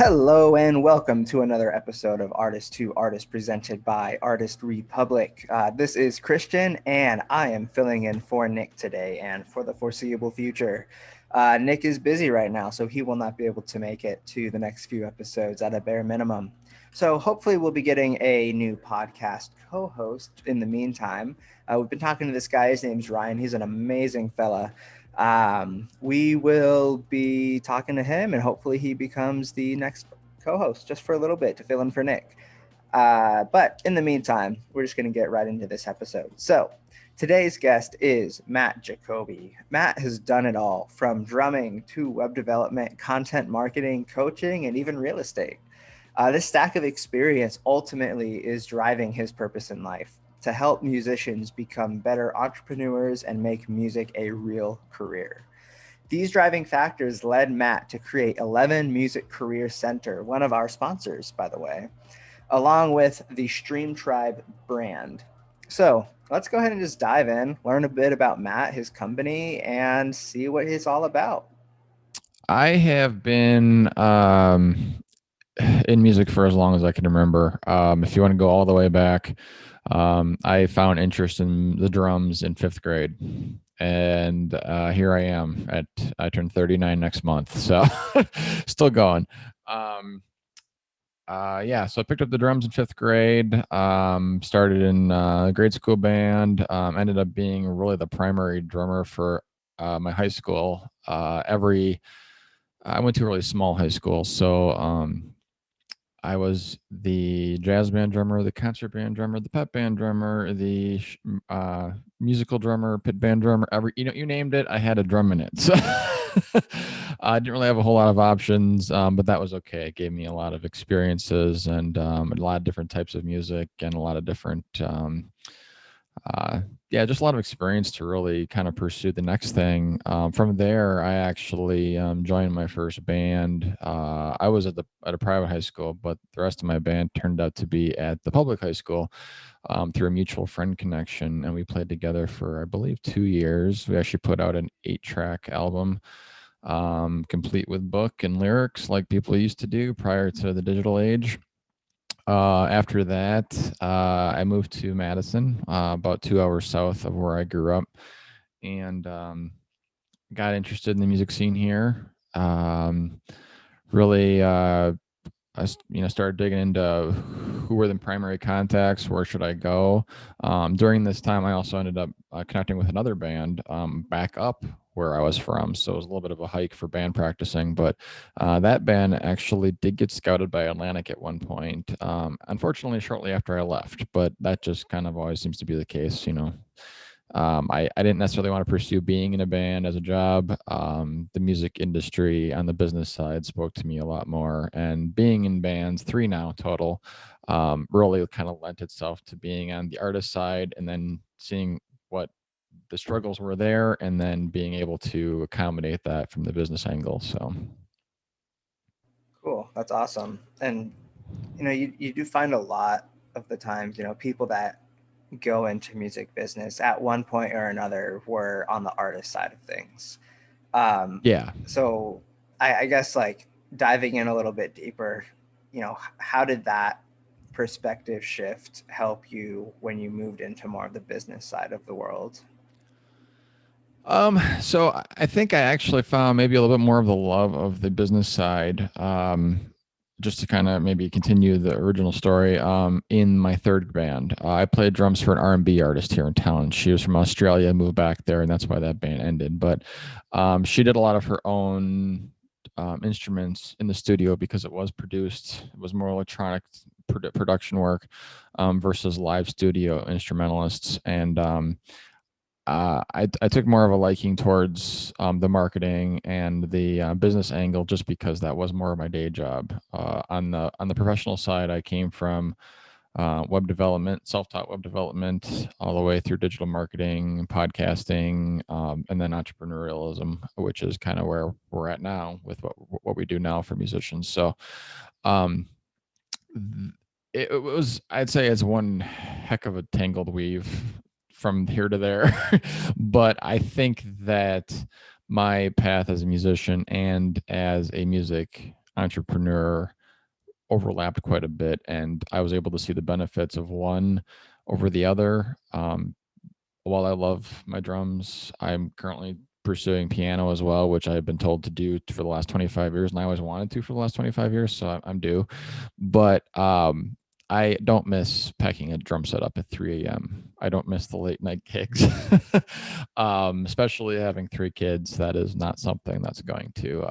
Hello and welcome to another episode of Artist to Artist presented by Republic. This is Christian and I am filling in for Nick today and for the foreseeable future. Nick is busy right now, so he will not be able to make it to the next few episodes at a bare minimum. So hopefully we'll be getting a new podcast co-host in the meantime. We've been talking to this guy. His name's Ryan. He's an amazing fella. We will be talking to him and hopefully he becomes the next co-host just for a little bit to fill in for Nick. But in the meantime, we're just going to get right into this episode. So today's guest is Matt Jacoby. Matt has done it all from drumming to web development, content marketing, coaching, and even real estate. This stack of experience ultimately is driving his purpose in life to help musicians become better entrepreneurs and make music a real career. These driving factors led Matt to create 11 Music Career Center, one of our sponsors, by the way, along with the StreamTribe brand. So let's go ahead and just dive in, learn a bit about Matt, his company, and see what he's all about. I have been in music for as long as I can remember. If you want to go all the way back, I found interest in the drums in fifth grade. And here I am I turned 39 next month. So still going. So I picked up the drums in fifth grade, started in grade school band, ended up being really the primary drummer for my high school. I went to a really small high school, so I was the jazz band drummer, the concert band drummer, the pep band drummer, the musical drummer, pit band drummer. You named it, I had a drum in it. So I didn't really have a whole lot of options, but that was okay. It gave me a lot of experiences and a lot of different types of music and a lot of different just a lot of experience to really kind of pursue the next thing. From there, I actually joined my first band. I was at a private high school, but the rest of my band turned out to be at the public high school through a mutual friend connection, and we played together for, I believe, 2 years. We actually put out an 8-track album, complete with book and lyrics, like people used to do prior to the digital age. After that, I moved to Madison, about 2 hours south of where I grew up, and got interested in the music scene here. Really, started digging into who were the primary contacts, where should I go. During this time, I also ended up connecting with another band back up where I was from, so it was a little bit of a hike for band practicing, but that band actually did get scouted by Atlantic at one point, unfortunately shortly after I left, but that just kind of always seems to be the case. I didn't necessarily want to pursue being in a band as a job. The music industry on the business side spoke to me a lot more, and being in bands, 3 now total, really kind of lent itself to being on the artist side and then seeing what the struggles were there and then being able to accommodate that from the business angle. So Cool. That's awesome. And, you do find a lot of the times, people that go into music business at one point or another were on the artist side of things. Um, yeah. so I guess like diving in a little bit deeper, how did that perspective shift help you when you moved into more of the business side of the world? So I think I actually found maybe a little bit more of the love of the business side. Just to kind of maybe continue the original story, in my third band, I played drums for an R&B artist here in town. She was from Australia, moved back there, and that's why that band ended. But she did a lot of her own instruments in the studio because it was produced. It was more electronic production work versus live studio instrumentalists. And I took more of a liking towards the marketing and the business angle, just because that was more of my day job. On the professional side, I came from web development, self-taught web development, all the way through digital marketing, podcasting, and then entrepreneurialism, which is kind of where we're at now with what we do now for musicians. So um, it was, I'd say, it's one heck of a tangled weave from here to there. But I think that my path as a musician and as a music entrepreneur overlapped quite a bit, and I was able to see the benefits of one over the other. While I love my drums, I'm currently pursuing piano as well, which I've been told to do for the last 25 years, and I always wanted to for the last 25 years, so I'm due. But I don't miss packing a drum set up at 3 a.m. I don't miss the late night gigs. Especially having 3 kids, that is not something that's going to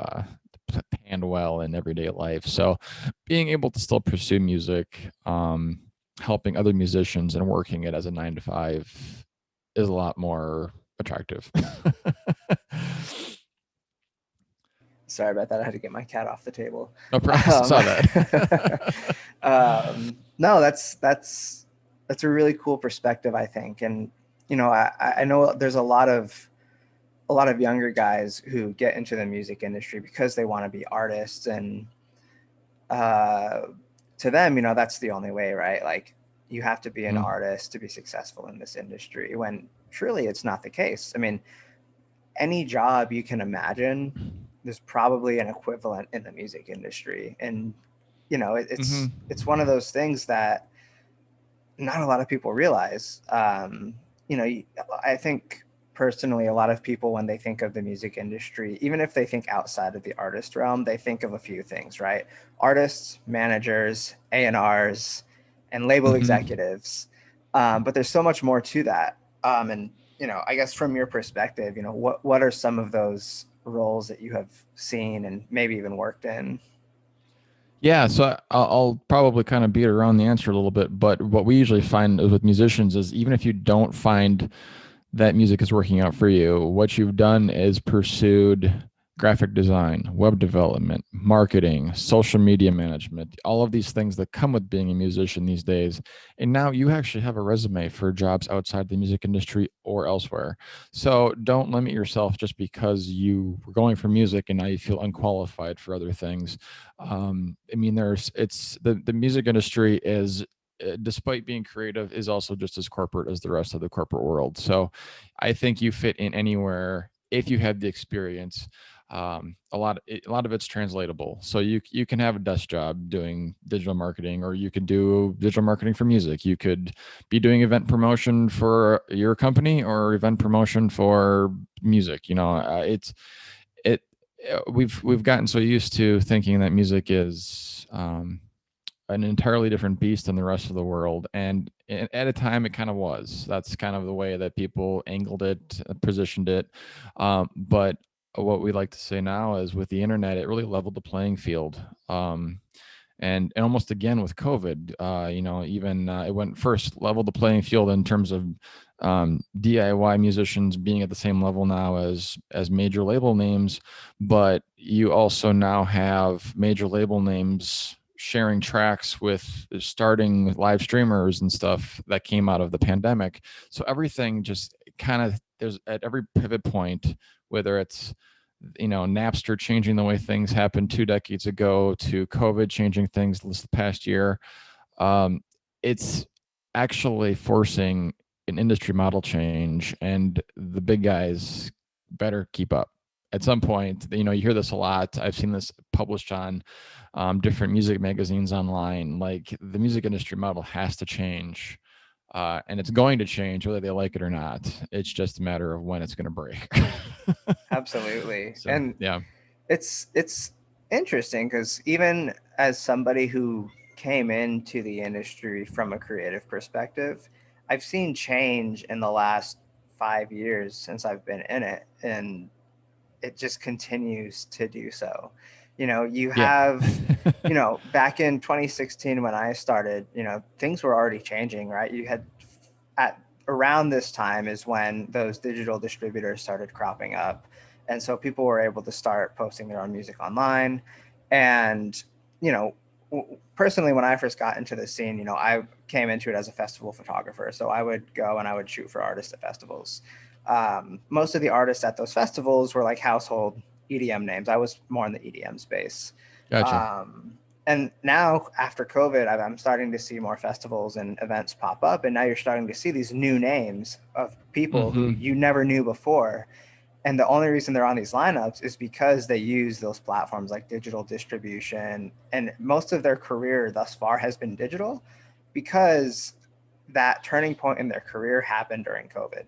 hand well in everyday life. So being able to still pursue music, helping other musicians and working it as a 9 to 5 is a lot more attractive. Sorry about that. I had to get my cat off the table. No problem. Saw that. No, that's a really cool perspective, I think. And I know there's a lot of younger guys who get into the music industry because they want to be artists, and uh, to them, that's the only way, right? Like, you have to be an Mhm. artist to be successful in this industry, when truly it's not the case. I mean, any job you can imagine, there's probably an equivalent in the music industry. And it's Mhm. it's one of those things that not a lot of people realize. I think personally, a lot of people, when they think of the music industry, even if they think outside of the artist realm, they think of a few things, right? Artists, managers, A&Rs, and label Mhm. executives. But there's so much more to that. And I guess from your perspective, what are some of those roles that you have seen and maybe even worked in? Yeah, so I'll probably kind of beat around the answer a little bit, but what we usually find with musicians is even if you don't find that music is working out for you, what you've done is pursued graphic design, web development, marketing, social media management, all of these things that come with being a musician these days. And now you actually have a resume for jobs outside the music industry or elsewhere. So don't limit yourself just because you were going for music and now you feel unqualified for other things. I mean, it's the music industry is, despite being creative, is also just as corporate as the rest of the corporate world. So I think you fit in anywhere if you have the experience. A lot of it's translatable. So you can have a desk job doing digital marketing, or you could do digital marketing for music. You could be doing event promotion for your company or event promotion for music. It. We've gotten so used to thinking that music is an entirely different beast than the rest of the world. And at a time, it kind of was. That's kind of the way that people angled it, positioned it. But what we like to say now is with the internet, it really leveled the playing field. And almost again with COVID, even it went first leveled the playing field in terms of DIY musicians being at the same level now as major label names, but you also now have major label names sharing tracks with starting live streamers and stuff that came out of the pandemic. So everything just kind of, there's at every pivot point, whether it's Napster changing the way things happened 2 decades ago to COVID changing things this past year. um, it's actually forcing an industry model change, and the big guys better keep up. At some point, you hear this a lot. I've seen this published on different music magazines online. Like, the music industry model has to change, and it's going to change whether they like it or not. It's just a matter of when it's going to break. Absolutely. So And yeah. it's interesting because even as somebody who came into the industry from a creative perspective, I've seen change in the last 5 years since I've been in it, and it just continues to do so. You Yeah. have, back in 2016 when I started, things were already changing, right? You had at around this time is when those digital distributors started cropping up. And so people were able to start posting their own music online. And, you know, personally, when I first got into the scene, I came into it as a festival photographer. So I would go and I would shoot for artists at festivals. Most of the artists at those festivals were like household EDM names. I was more in the EDM space. Gotcha. Um, and now after COVID, I'm starting to see more festivals and events pop up, and now you're starting to see these new names of people who Hmm. you never knew before. And the only reason they're on these lineups is because they use those platforms like digital distribution. And most of their career thus far has been digital because that turning point in their career happened during COVID.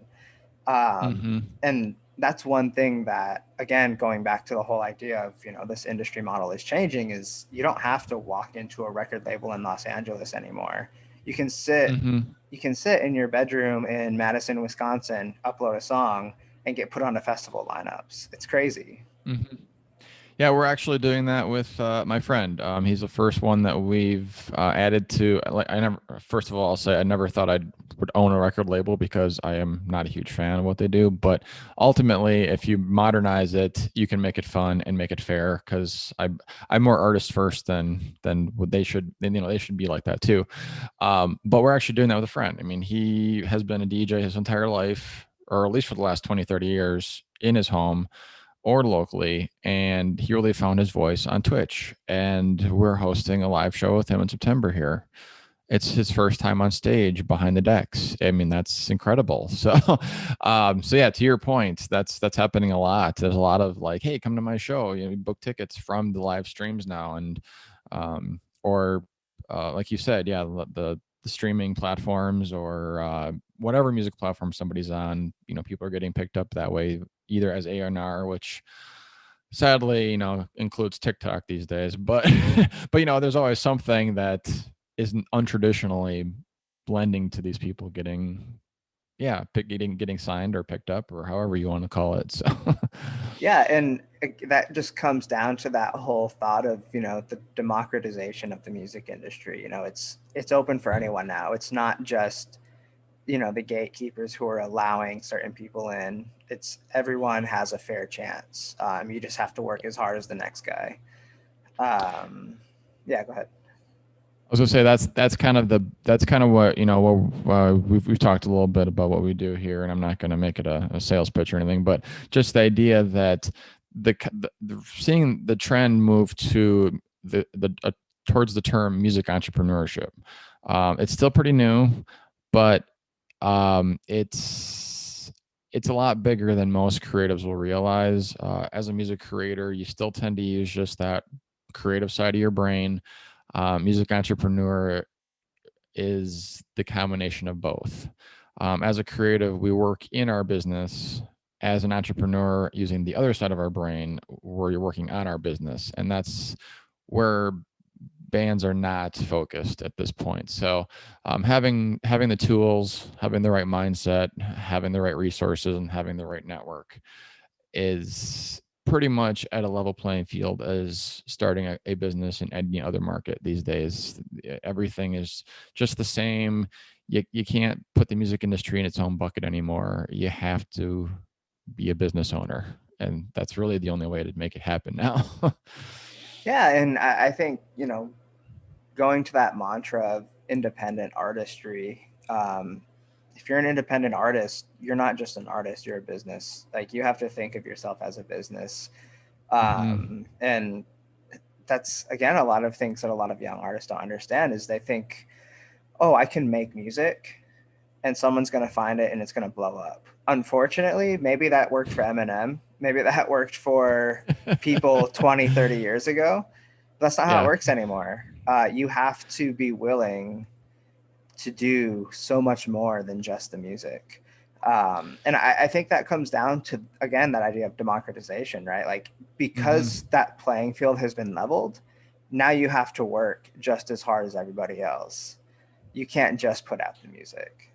Mm-hmm. And that's one thing that, again, going back to the whole idea of, this industry model is changing, is you don't have to walk into a record label in Los Angeles anymore. You can sit Mm-hmm. you can sit in your bedroom in Madison, Wisconsin, upload a song, and get put on a festival lineups. It's crazy. Mm-hmm. Yeah, we're actually doing that with my friend. He's the first one that we've added to. Like, I never. First of all, I'll say I never thought I would own a record label because I am not a huge fan of what they do. But ultimately, if you modernize it, you can make it fun and make it fair. Because I'm more artist first than what they should. They should be like that too. But we're actually doing that with a friend. I mean, he has been a DJ his entire life, or at least for the last 20, 30 years in his home or locally, and he really found his voice on Twitch. And we're hosting a live show with him in September here. It's his first time on stage behind the decks. I mean, that's incredible. So, so yeah, to your point, that's happening a lot. There's a lot of like, hey, come to my show. Book tickets from the live streams now, and or like you said, yeah, the streaming platforms or whatever music platform somebody's on. People are getting picked up that way, either as A&R, which sadly, includes TikTok these days. But but there's always something that isn't untraditionally blending to these people getting signed or picked up or however you want to call it. So Yeah, and that just comes down to that whole thought of, the democratization of the music industry. It's open for anyone now. It's not just, the gatekeepers who are allowing certain people in. It's everyone has a fair chance. You just have to work as hard as the next guy. Um, yeah, go ahead. I was gonna say that's kind of what we've talked a little bit about what we do here, and I'm not gonna make it a sales pitch or anything, but just the idea that seeing the trend move to the towards the term music entrepreneurship. It's still pretty new, but it's a lot bigger than most creatives will realize. As a music creator, you still tend to use just that creative side of your brain. Music entrepreneur is the combination of both. As a creative, we work in our business. As an entrepreneur, using the other side of our brain, we're working on our business, and that's where bands are not focused at this point. So, having the tools, having the right mindset, having the right resources, and having the right network is pretty much at a level playing field as starting a business in any other market these days. Everything is just the same. You can't put the music industry in its own bucket anymore. You have to be a business owner. And that's really the only way to make it happen now. Yeah, and I think, going to that mantra of independent artistry. If you're an independent artist, you're not just an artist, you're a business. Like, you have to think of yourself as a business. Mm-hmm. And that's, again, a lot of things that a lot of young artists don't understand is they think, oh, I can make music and someone's going to find it and it's going to blow up. Unfortunately, maybe that worked for Eminem. Maybe that worked for people 20, 30 years ago. That's not how it Yeah. works anymore. You have to be willing to do so much more than just the music. And I think that comes down to, again, that idea of democratization, right? Like, Mm-hmm. because that playing field has been leveled, now you have to work just as hard as everybody else. You can't just put out the music.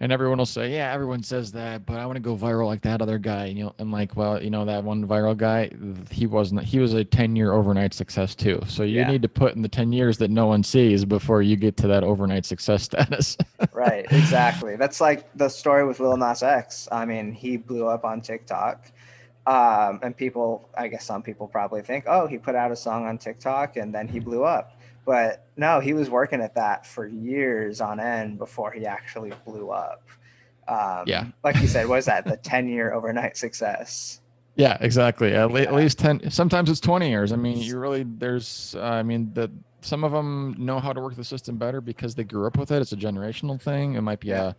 And everyone will say, yeah, everyone says that, but I want to go viral like that other guy. And I'm like, well, that one viral guy, he was a 10-year overnight success too. So you Yeah, need to put in the 10 years that no one sees before you get to that overnight success status. right. Exactly. That's like the story with Lil Nas X. I mean, he blew up on TikTok. And people, I guess some people probably think, oh, he put out a song on TikTok and then he blew up. But no, he was working at that for years on end before he actually blew up. Yeah. Like you said, what is that? The 10-year overnight success. Yeah, exactly. At Yeah. least 10, sometimes it's 20 years. I mean, some of them know how to work the system better because they grew up with it. It's a generational thing. It might be Yeah.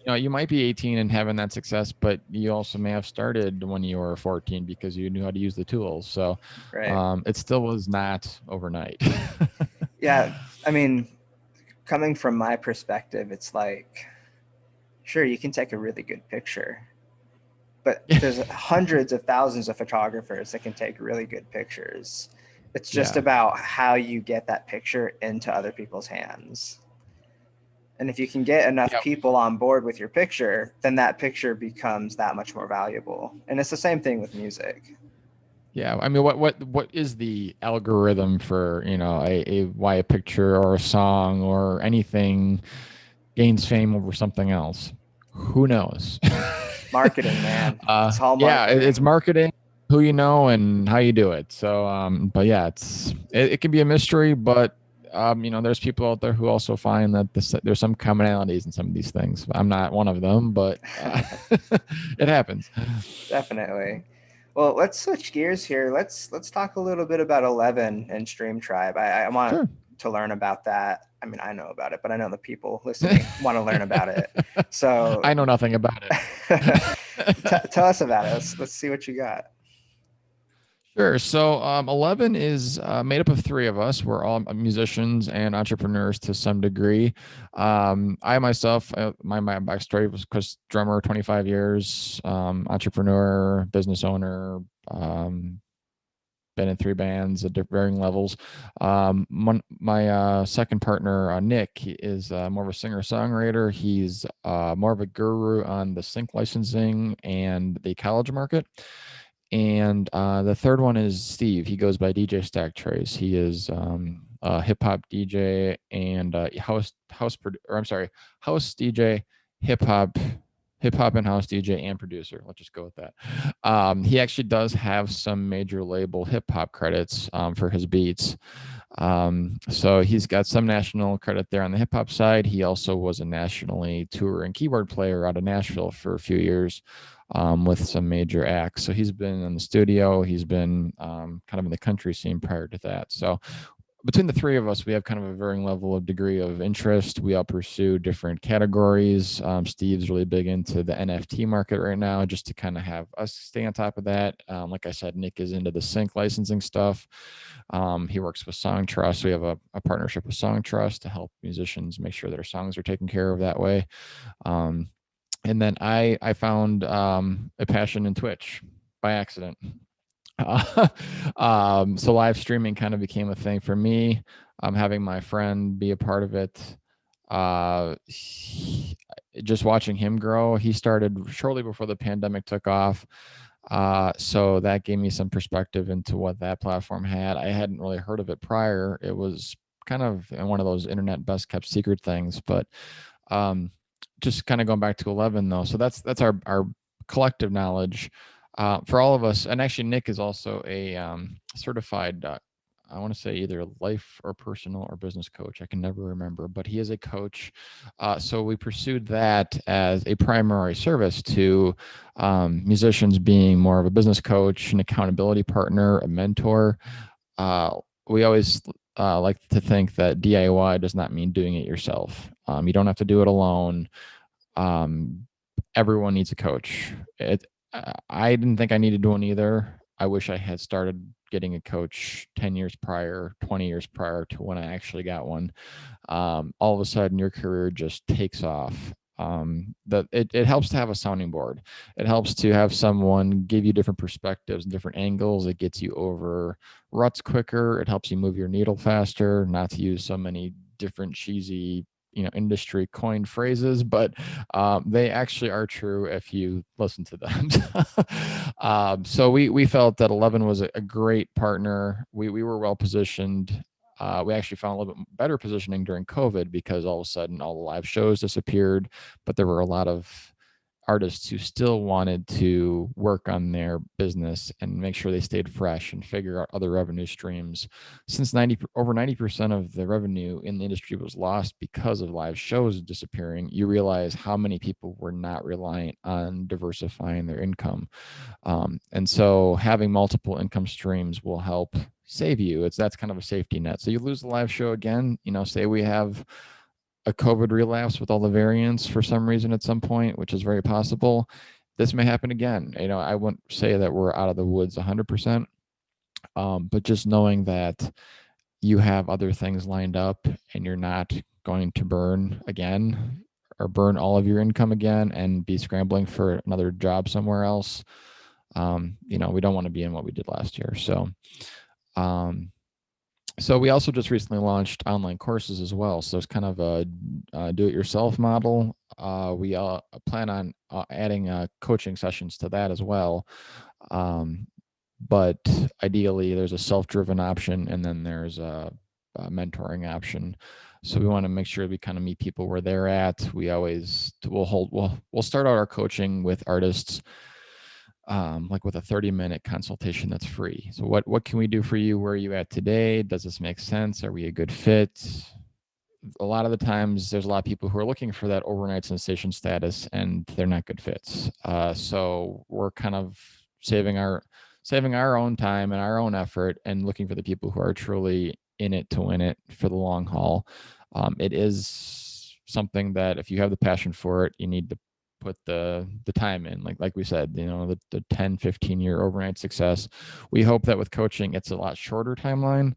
You might be 18 and having that success, but you also may have started when you were 14 because you knew how to use the tools. So Right. it still was not overnight. Yeah. I mean, coming from my perspective, it's like, sure, you can take a really good picture, but there's hundreds of thousands of photographers that can take really good pictures. It's just Yeah. about how you get that picture into other people's hands. And if you can get enough Yeah. people on board with your picture, then that picture becomes that much more valuable. And it's the same thing with music. Yeah. I mean, what is the algorithm for, a why a picture or a song or anything gains fame over something else? Who knows? Marketing, man. It's all Yeah, it's marketing. marketing, who you know, and how you do it. So, but yeah, it can be a mystery, but there's people out there who also find that there's some commonalities in some of these things. I'm not one of them, but it happens. Definitely. Well, let's switch gears here. Let's talk a little bit about 11 and StreamTribe. I want Sure. to learn about that. I mean, I know about it, but I know the people listening want to learn about it. So I know nothing about it. tell us about it. Let's see what you got. Sure. So 11 is made up of three of us. We're all musicians and entrepreneurs to some degree. I myself, my backstory was because drummer, 25 years, entrepreneur, business owner, been in three bands at varying levels. My second partner, Nick, he is more of a singer-songwriter. He's more of a guru on the sync licensing and the college market. And the third one is Steve. He goes by DJ Stack Trace. He is a hip hop DJ and house DJ, hip hop, and house DJ and producer. Let's just go with that. He actually does have some major label hip hop credits for his beats. So he's got some national credit there on the hip hop side. He also was a nationally touring keyboard player out of Nashville for a few years with some major acts. So he's been in the studio. He's been kind of in the country scene prior to that. So between the three of us, we have kind of a varying level of degree of interest. We all pursue different categories. Steve's really big into the NFT market right now, just to kind of have us stay on top of that. Like I said, Nick is into the sync licensing stuff. He works with Song Trust. We have a partnership with Song Trust to help musicians make sure their songs are taken care of that way. Um, and then I found a passion in Twitch by accident. So live streaming kind of became a thing for me. Having my friend be a part of it. Just watching him grow. He started shortly before the pandemic took off. So that gave me some perspective into what that platform had. I hadn't really heard of it prior. It was kind of one of those internet best kept secret things, but um, just kind of going back to 11 though. So that's our collective knowledge for all of us. And actually, Nick is also a certified. I want to say either life or personal or business coach. I can never remember, but he is a coach. So we pursued that as a primary service to musicians, being more of a business coach, an accountability partner, a mentor. Uh, we always like to think that DIY does not mean doing it yourself. You don't have to do it alone. Um, Everyone needs a coach. I didn't think I needed one either. I wish I had started getting a coach 10 years prior, 20 years prior to when I actually got one. All of a sudden your career just takes off. That it helps to have a sounding board. It helps to have someone give you different perspectives and different angles. It gets you over ruts quicker. It helps you move your needle faster, not to use so many different cheesy industry coined phrases, but they actually are true if you listen to them. So we felt that 11 was a great partner. We were well positioned. We actually found a little bit better positioning during COVID because all of a sudden all the live shows disappeared, but there were a lot of artists who still wanted to work on their business and make sure they stayed fresh and figure out other revenue streams. Since over 90% of the revenue in the industry was lost because of live shows disappearing, you realize how many people were not reliant on diversifying their income. And so having multiple income streams will help save you. That's kind of a safety net. So you lose the live show again, say we have a COVID relapse with all the variants for some reason at some point, which is very possible, this may happen again. I wouldn't say that we're out of the woods 100%, but just knowing that you have other things lined up and you're not going to burn again or burn all of your income again and be scrambling for another job somewhere else. We don't want to be in what we did last year. Um, so we also just recently launched online courses as well. So it's kind of a do-it-yourself model. We plan on adding coaching sessions to that as well. But ideally, there's a self-driven option, and then there's a mentoring option. So we want to make sure we kind of meet people where they're at. We'll start out our coaching with artists, like with a 30-minute consultation that's free. So what can we do for you? Where are you at today? Does this make sense? Are we a good fit? A lot of the times there's a lot of people who are looking for that overnight sensation status and they're not good fits. So we're kind of saving our own time and our own effort and looking for the people who are truly in it to win it for the long haul. It is something that if you have the passion for it, you need to put the time in, like we said, the 10-15 year overnight success. We hope that with coaching it's a lot shorter timeline,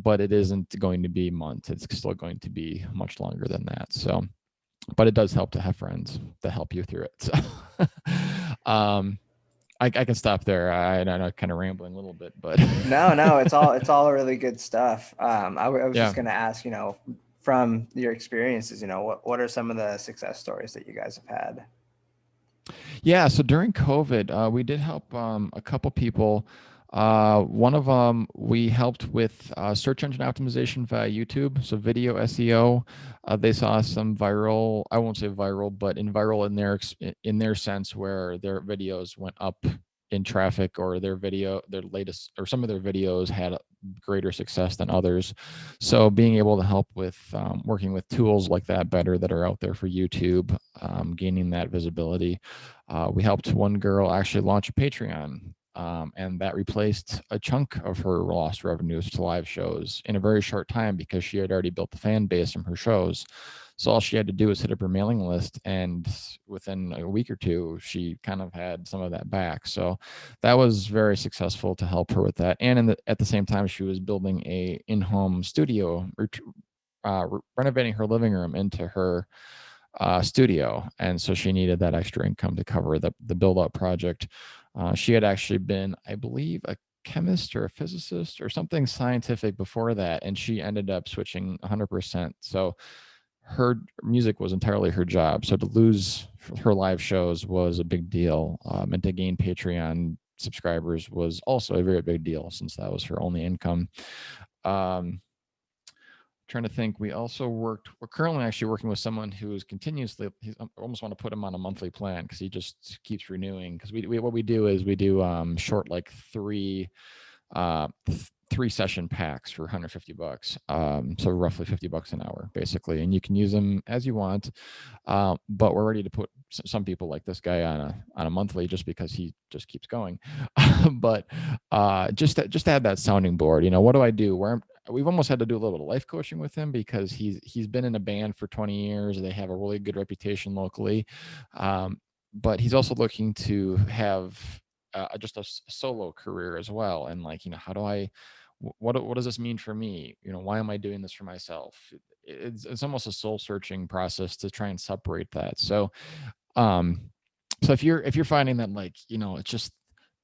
but it isn't going to be months. It's still going to be much longer than that. So, but it does help to have friends to help you through it. So, I can stop there. I know I'm kind of rambling a little bit, but No, it's all really good stuff. I was yeah. just gonna ask, from your experiences, what are some of the success stories that you guys have had? Yeah, so during COVID, we did help a couple people. One of them, we helped with search engine optimization via YouTube, so video SEO. They saw some viral, I won't say viral, but in viral in their sense, where their videos went up in traffic, or their latest, or some of their videos had greater success than others. So being able to help with working with tools like that better that are out there for YouTube, gaining that visibility. We helped one girl actually launch a Patreon, and that replaced a chunk of her lost revenues to live shows in a very short time because she had already built the fan base from her shows. So all she had to do was hit up her mailing list, and within a week or two, she kind of had some of that back. So that was very successful to help her with that. And at the same time, she was building a in-home studio, renovating her living room into her studio, and so she needed that extra income to cover the build up project. She had actually been, I believe, a chemist or a physicist or something scientific before that, and she ended up switching 100%. So her music was entirely her job. So to lose her live shows was a big deal, and to gain Patreon subscribers was also a very big deal since that was her only income. Trying to think, we're currently actually working with someone who is I almost want to put him on a monthly plan because he just keeps renewing. Because what we do is we do short, like uh, 3 session packs for $150. So roughly $50 an hour, basically, and you can use them as you want. But we're ready to put some people like this guy on a monthly just because he just keeps going. But just to have that sounding board, what do I do? We've almost had to do a little bit of life coaching with him because he's been in a band for 20 years. They have a really good reputation locally, but he's also looking to have just a solo career as well. And like, how do I, what does this mean for me? Why am I doing this for myself? It's almost a soul searching process to try and separate that. Um, so if you're finding that, like, it's just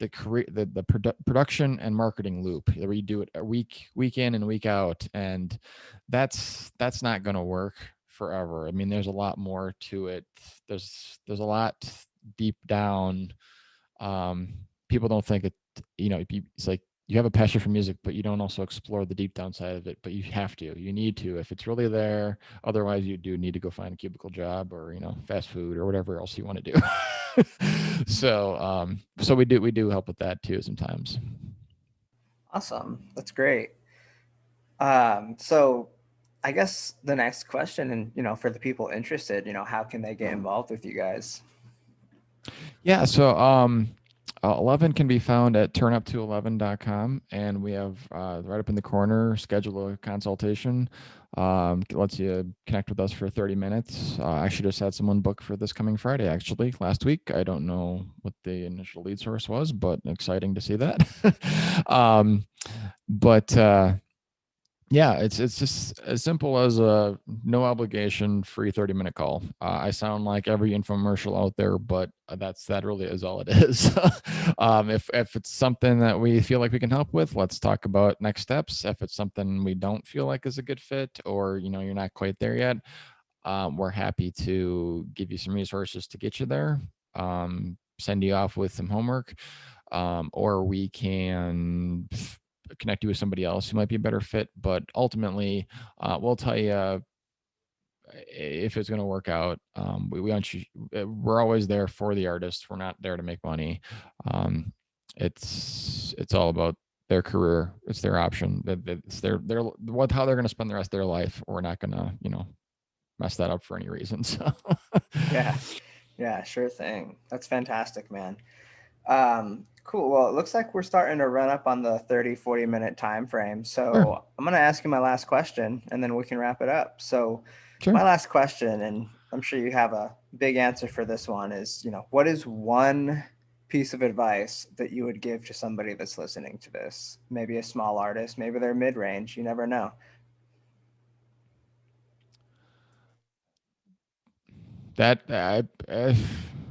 the career, the production and marketing loop where you do it a week in and week out, and that's not going to work forever. I mean, there's a lot more to it. There's a lot deep down. People don't think it. It's like you have a passion for music, but you don't also explore the deep down side of it. But you need to, if it's really there. Otherwise, you do need to go find a cubicle job or fast food or whatever else you want to do. So we do help with that too sometimes. Awesome, that's great. So I guess the next question, and for the people interested, how can they get involved with you guys? Yeah. So 11 can be found at turnup to11.com, and we have right up in the corner, schedule a consultation. Lets you connect with us for 30 minutes. I actually just had someone book for this coming Friday, actually, last week. I don't know what the initial lead source was, but exciting to see that. But yeah, it's just as simple as a no obligation free 30-minute call. I sound like every infomercial out there, but that really is all it is. If it's something that we feel like we can help with, let's talk about next steps. If it's something we don't feel like is a good fit, or you're not quite there yet, we're happy to give you some resources to get you there. Send you off with some homework, or we can connect you with somebody else who might be a better fit. But ultimately, we'll tell you if it's going to work out. We want you. We're always there for the artist. We're not there to make money. It's all about their career. It's their option. It's their how they're going to spend the rest of their life. We're not going to mess that up for any reason. So Yeah. Yeah, sure thing. That's fantastic, man. Cool. Well, it looks like we're starting to run up on the 30-40 minute time frame. sure, So I'm going to ask you my last question and then we can wrap it up. So sure. my last question, and I'm sure you have a big answer for this one, is, what is one piece of advice that you would give to somebody that's listening to this? Maybe a small artist, maybe they're mid-range, you never know. That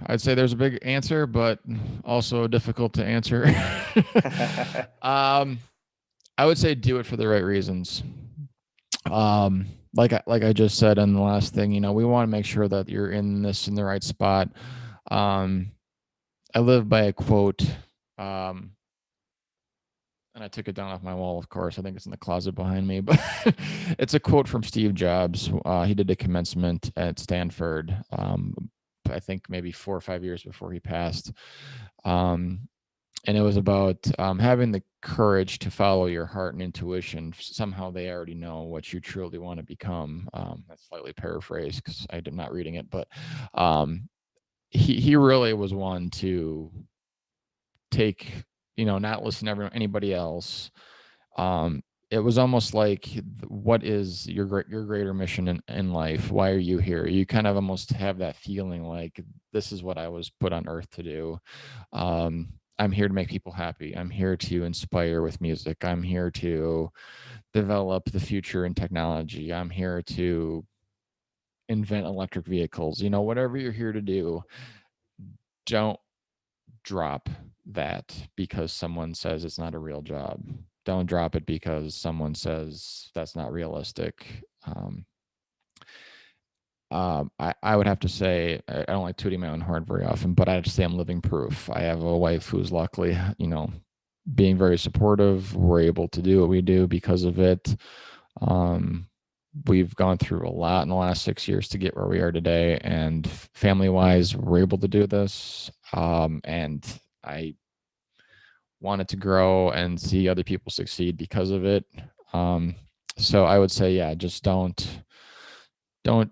I'd say there's a big answer, but also difficult to answer. um, I would say do it for the right reasons. Like I just said in the last thing, we want to make sure that you're in the right spot. I live by a quote, and I took it down off my wall, of course. I think it's in the closet behind me, but it's a quote from Steve Jobs. He did a commencement at Stanford, I think maybe 4 or 5 years before he passed. And it was about having the courage to follow your heart and intuition. Somehow they already know what you truly want to become. That's slightly paraphrased because I'm not reading it, but he really was one to take, not listen to anybody else. It was almost like, what is your greater mission in life? Why are you here? You kind of almost have that feeling like, this is what I was put on earth to do. I'm here to make people happy. I'm here to inspire with music. I'm here to develop the future in technology. I'm here to invent electric vehicles. Whatever you're here to do, don't drop that because someone says it's not a real job. Don't drop it because someone says that's not realistic. I would have to say, I don't like tooting my own horn very often, but I'd say I'm living proof. I have a wife who's luckily, being very supportive. We're able to do what we do because of it. We've gone through a lot in the last 6 years to get where we are today, and family-wise, we're able to do this. And I wanted to grow and see other people succeed because of it. So I would say, yeah, just don't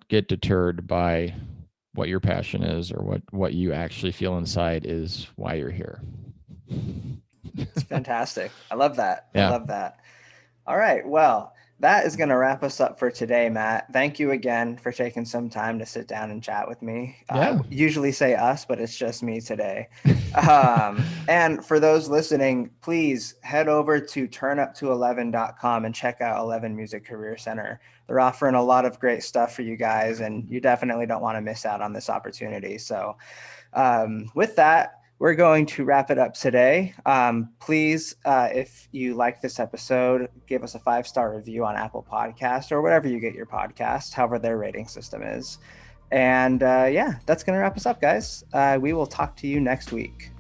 get deterred by what your passion is, or what you actually feel inside is why you're here. It's fantastic. I love that. I Yeah. love that. All right. Well, that is going to wrap us up for today, Matt. Thank you again for taking some time to sit down and chat with me. I Yeah. usually say us, but it's just me today. And for those listening, please head over to turnup to11.com and check out 11 Music Career Center. They're offering a lot of great stuff for you guys, and you definitely don't want to miss out on this opportunity. So, with that, we're going to wrap it up today. Please, if you like this episode, give us a 5-star review on Apple Podcast or wherever you get your podcast, however their rating system is. And yeah, that's going to wrap us up, guys. We will talk to you next week.